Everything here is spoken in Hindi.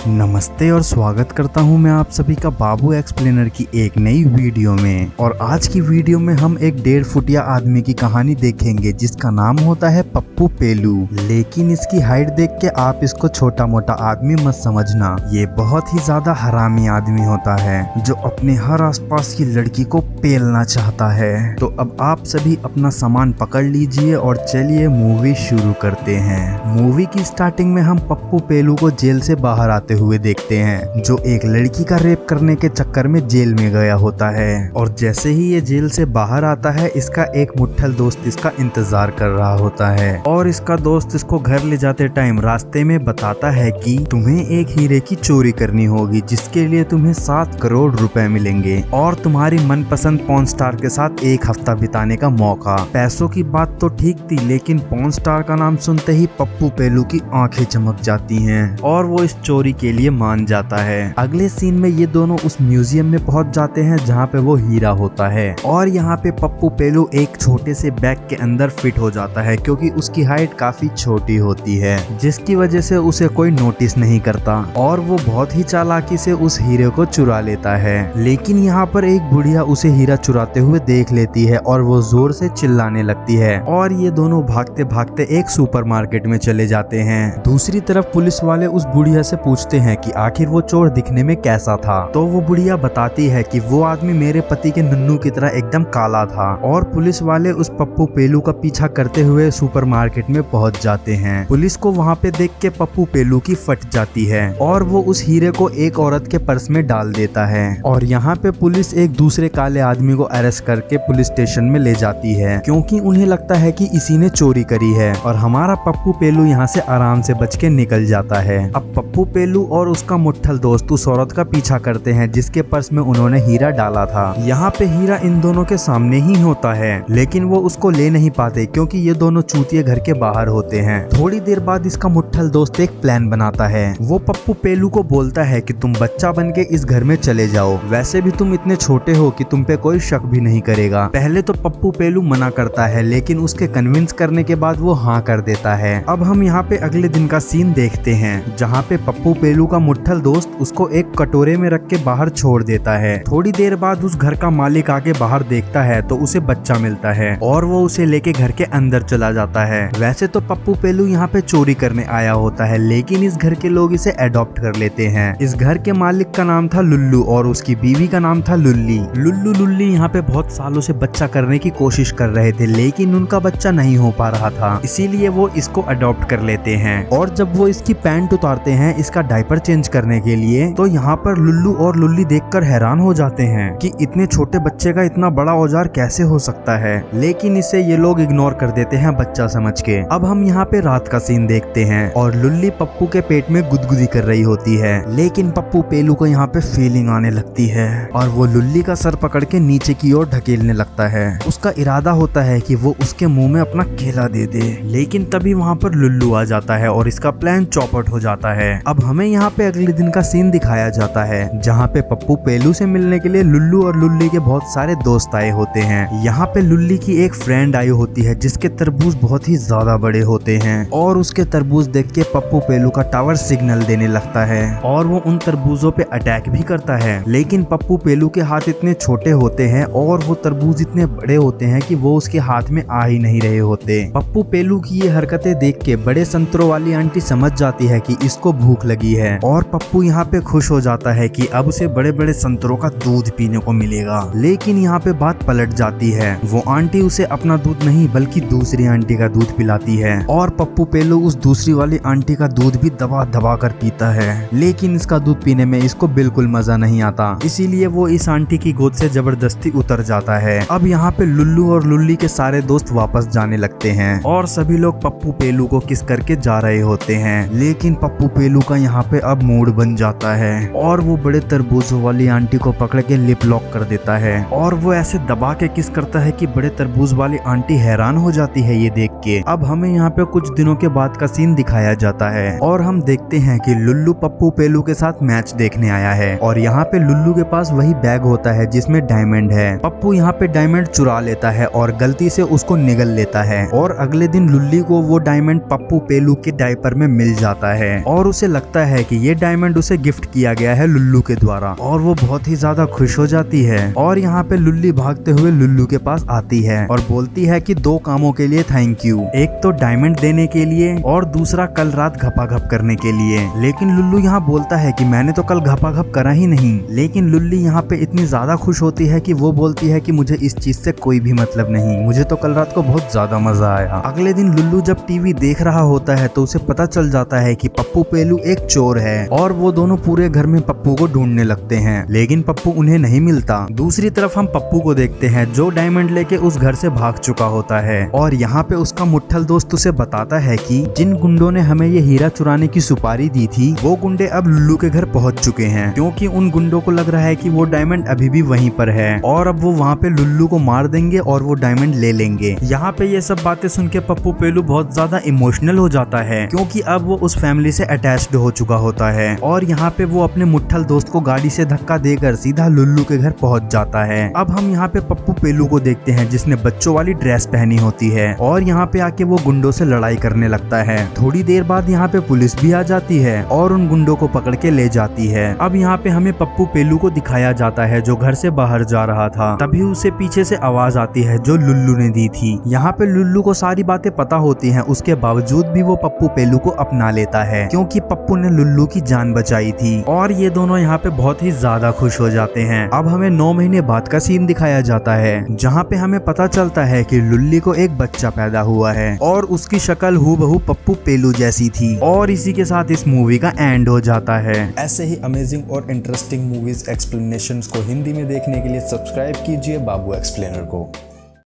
नमस्ते और स्वागत करता हूं मैं आप सभी का बाबू एक्सप्लेनर की एक नई वीडियो में। और आज की वीडियो में हम एक 1.5 फुटिया आदमी की कहानी देखेंगे जिसका नाम होता है पप्पू पेलू। लेकिन इसकी हाइट देख के आप इसको छोटा मोटा आदमी मत समझना, ये बहुत ही ज्यादा हरामी आदमी होता है जो अपने हर आसपास की लड़की को पेलना चाहता है। तो अब आप सभी अपना सामान पकड़ लीजिए और चलिए मूवी शुरू करते हैं। मूवी की स्टार्टिंग में हम पप्पू पेलू को जेल से बाहर आते हुए देखते हैं, जो एक लड़की का रेप करने के चक्कर में जेल में गया होता है। और जैसे ही ये जेल से बाहर आता है, इसका एक मुट्ठल दोस्त इसका इंतजार कर रहा होता है। और इसका दोस्त इसको घर ले जाते टाइम रास्ते में बताता है कि तुम्हें एक हीरे की चोरी करनी होगी जिसके लिए तुम्हें 7 करोड़ रुपए मिलेंगे और तुम्हारी मनपसंद पॉर्न स्टार के साथ एक हफ्ता बिताने का मौका। पैसों की बात तो ठीक थी, लेकिन पॉर्न स्टार का नाम सुनते ही पप्पू पेलू की आंखें चमक जाती हैं और वो इस चोरी के लिए मान जाता है। अगले सीन में ये दोनों उस म्यूजियम में पहुंच जाते हैं जहाँ पे वो हीरा होता है। और यहाँ पे पप्पू पेलू एक छोटे से बैग के अंदर फिट हो जाता है क्योंकि उसकी हाइट काफी छोटी होती है, जिसकी वजह से उसे कोई नोटिस नहीं करता और वो बहुत ही चालाकी से उस हीरे को चुरा लेता है। लेकिन यहाँ पर एक बुढ़िया उसे हीरा चुराते हुए देख लेती है और वो जोर से चिल्लाने लगती है और ये दोनों भागते भागते एक सुपरमार्केट में चले जाते हैं। दूसरी तरफ पुलिस वाले उस बुढ़िया से पूछते हैं कि आखिर वो चोर दिखने में कैसा था। तो वो बुढ़िया बताती है कि वो आदमी मेरे पति के नन्नू की तरह एकदम काला था। और पुलिस वाले उस पप्पू पेलू का पीछा करते हुए सुपरमार्केट में पहुंच जाते हैं। पुलिस को वहां पे देख के पप्पू पेलू की फट जाती है और वो उस हीरे को एक औरत के पर्स में डाल देता है। और यहाँ पे पुलिस एक दूसरे काले आदमी को अरेस्ट करके पुलिस स्टेशन में ले जाती है क्योंकि उन्हें लगता है कि इसी ने चोरी करी है। और हमारा पप्पू पेलू यहाँ से आराम से बच के निकल जाता है। अब पप्पू पेलू और उसका मुट्ठल दोस्त उस औरत का पीछा करते हैं जिसके पर्स में उन्होंने हीरा डाला था। यहाँ पे हीरा इन दोनों के सामने ही होता है, लेकिन वो उसको ले नहीं पाते क्योंकि ये दोनों चूतिए घर के बाहर होते हैं। थोड़ी देर बाद इसका मुट्ठल दोस्त एक प्लान बनाता है। वो पप्पू पेलू को बोलता है कि तुम बच्चा बन के इस घर में चले जाओ, वैसे भी तुम इतने छोटे हो कि तुम पे कोई शक भी नहीं करेगा। पहले तो पप्पू पेलू मना करता है, लेकिन उसके कन्विंस करने के बाद वो हाँ कर देता है। अब हम यहाँ पे अगले दिन का सीन देखते हैं जहाँ पे पप्पू पेलू का मुट्ठल दोस्त उसको एक कटोरे में रख के बाहर छोड़ देता है। थोड़ी देर बाद उस घर का मालिक आके बाहर देखता है तो उसे बच्चा मिलता है और वो उसे लेके घर के अंदर चला जाता है। वैसे तो पप्पू पेलू यहाँ पे चोरी करने आया होता है, लेकिन इस घर के लोग इसे अडॉप्ट कर लेते हैं। इस घर के मालिक का नाम था लुल्लू और उसकी बीवी का नाम था लुल्ली। लुल्लू लुल्ली यहाँ पे बहुत सालों से बच्चा करने की कोशिश कर रहे थे, लेकिन उनका बच्चा नहीं हो पा रहा था, इसीलिए वो इसको अडॉप्ट कर लेते हैं। और जब वो इसकी पैंट उतारते हैं इसका डायपर चेंज करने के लिए, तो यहाँ पर लुल्लू और लुल्ली देखकर हैरान हो जाते हैं कि इतने छोटे बच्चे का इतना बड़ा औजार कैसे हो सकता है, लेकिन इसे ये लोग इग्नोर कर देते हैं बच्चा समझ के। अब हम यहाँ पे रात का सीन देखते हैं और लुल्ली पप्पू के पेट में गुदगुदी कर रही होती है, लेकिन पप्पू पेलू को यहाँ पे फीलिंग आने लगती है और वो लुल्ली का सर पकड़ के नीचे की ओर ढकेलने लगता है। उसका इरादा होता है कि वो उसके मुंह में अपना केला दे दे, लेकिन तभी वहाँ पर लुल्लू आ जाता है और इसका प्लान चौपट हो जाता है। अब हमें यहाँ पे अगले दिन का सीन दिखाया जाता है जहाँ पे पप्पू पेलू से मिलने के लिए लुल्लू और लुल्ली के बहुत सारे दोस्त आए होते हैं। यहाँ पे लुल्ली की एक फ्रेंड आई होती है जिसके तरबूज बहुत ही ज्यादा बड़े होते हैं और उसके तरबूज देख के पप्पू पेलू का टावर सिग्नल देने लगता है और वो उन तरबूजों पे अटैक भी करता है। लेकिन पप्पू पेलू के हाथ इतने छोटे होते हैं और वो तरबूज इतने बड़े होते हैं कि वो उसके हाथ में आ ही नहीं रहे होते। पप्पू पेलू की ये हरकतें देख के बड़े संतरों वाली आंटी समझ जाती है कि इसको भूख लगी है और पप्पू यहाँ पे खुश हो जाता है कि अब उसे बड़े बड़े संतरों का दूध पीने को मिलेगा। लेकिन यहाँ पे बात पलट जाती है, वो आंटी उसे अपना दूध नहीं बल्कि दूसरी आंटी का दूध पिलाती है और पप्पू पेलू उस दूसरी वाली आंटी का दूध भी दबा दबा कर पीता है। लेकिन इसका दूध पीने में इसको बिल्कुल मजा नहीं आता, इसीलिए वो इस आंटी की गोद से जबरदस्ती उतर जाता है। अब यहाँ पे लुल्लू और लुल्ली के सारे दोस्त वापस जाने लगते हैं और सभी लोग पप्पू पेलू को किस करके जा रहे होते हैं, लेकिन पप्पू पेलू का यहाँ पे अब मूड बन जाता है और वो बड़े तरबूजों वाली आंटी को पकड़ के लिप लॉक कर देता है और वो ऐसे दबा के किस करता है कि बड़े तरबूज वाली आंटी हैरान हो जाती है ये देख के। अब हमें यहाँ पे कुछ दिनों के बाद का सीन दिखाया जाता है और हम देखते हैं कि लुल्लू पप्पू पेलू के साथ मैच देखने आया है और यहाँ पे लुल्लू के पास वही बैग होता है जिसमें डायमंड है। पप्पू यहाँ पे डायमंड चुरा लेता है और गलती से उसको निगल लेता है और अगले दिन लुल्ली को वो डायमंड पप्पू पेलू के डायपर में मिल जाता है और उसे लगता है कि ये डायमंड उसे गिफ्ट किया गया है लुल्लू के द्वारा और वो बहुत ही ज्यादा खुश हो जाती है। और यहाँ पे लुल्ली भागते हुए लुल्लू के पास आती है और बोलती है कि 2 कामों के लिए थैंक यू, एक तो डायमंड देने के लिए और दूसरा कल रात घपाघप करने के लिए। लेकिन लुल्लू यहाँ बोलता है कि मैंने तो कल घपाघप करा ही नहीं। लेकिन लुल्ली यहाँ पे इतनी ज्यादा खुश होती है कि वो बोलती है कि मुझे इस चीज से कोई भी मतलब नहीं, मुझे तो कल रात को बहुत ज्यादा मजा आया। अगले दिन लुल्लू जब टीवी देख रहा होता है तो उसे पता चल जाता है कि पप्पू पेलू एक चोर है और वो दोनों पूरे घर में पप्पू को ढूंढने लगते हैं, लेकिन पप्पू उन्हें नहीं मिलता। दूसरी तरफ हम पप्पू को देखते हैं जो डायमंड लेके उस घर से भाग चुका होता है और यहाँ पे उसका मुट्ठल दोस्त उसे बताता है कि जिन गुंडों ने हमें ये हीरा चुराने की सुपारी दी थी वो गुंडे अब लुल्लू के घर पहुंच चुके हैं, क्योंकि उन गुंडों को लग रहा है कि वो डायमंड अभी भी वहीं पर है और अब वो वहाँ पे लुल्लू को मार देंगे और वो डायमंड ले लेंगे। यहाँ पे ये सब बातें सुन के पप्पू पेलू बहुत ज्यादा इमोशनल हो जाता है, क्योंकि अब वो उस फैमिली से अटैच्ड हो चुका होता है और यहाँ पे वो अपने मुट्ठल दोस्त को गाड़ी से धक्का देकर सीधा लुल्लू के घर पहुंच जाता है। अब हम यहाँ पे पप्पू पेलू को देखते हैं जिसने बच्चों वाली ड्रेस पहनी होती है और यहाँ पे आके वो गुंडों से लड़ाई करने लगता है। थोड़ी देर बाद यहाँ पे पुलिस भी आ जाती है और उन गुंडों को पकड़ के ले जाती है। अब यहाँ पे हमें पप्पू पेलू को दिखाया जाता है जो घर से बाहर जा रहा था, तभी उसे पीछे से आवाज आती है जो लुल्लू ने दी थी। यहाँ पे लुल्लू को सारी बातें पता होती हैं, उसके बावजूद भी वो पप्पू पेलू को अपना लेता है क्योंकि पप्पू ने लुल्लू की जान बचाई थी और ये दोनों यहाँ पे बहुत ही ज्यादा खुश हो जाते हैं। अब हमें 9 महीने बाद का सीन दिखाया जाता है जहाँ पे हमें पता चलता है कि लुल्ली को एक बच्चा पैदा हुआ है और उसकी शक्ल हूबहू पप्पू पेलू जैसी थी और इसी के साथ इस मूवी का एंड हो जाता है। ऐसे ही अमेजिंग और इंटरेस्टिंग मूवीज एक्सप्लेनेशंस को हिंदी में देखने के लिए सब्सक्राइब कीजिए बाबू एक्सप्लेनर को।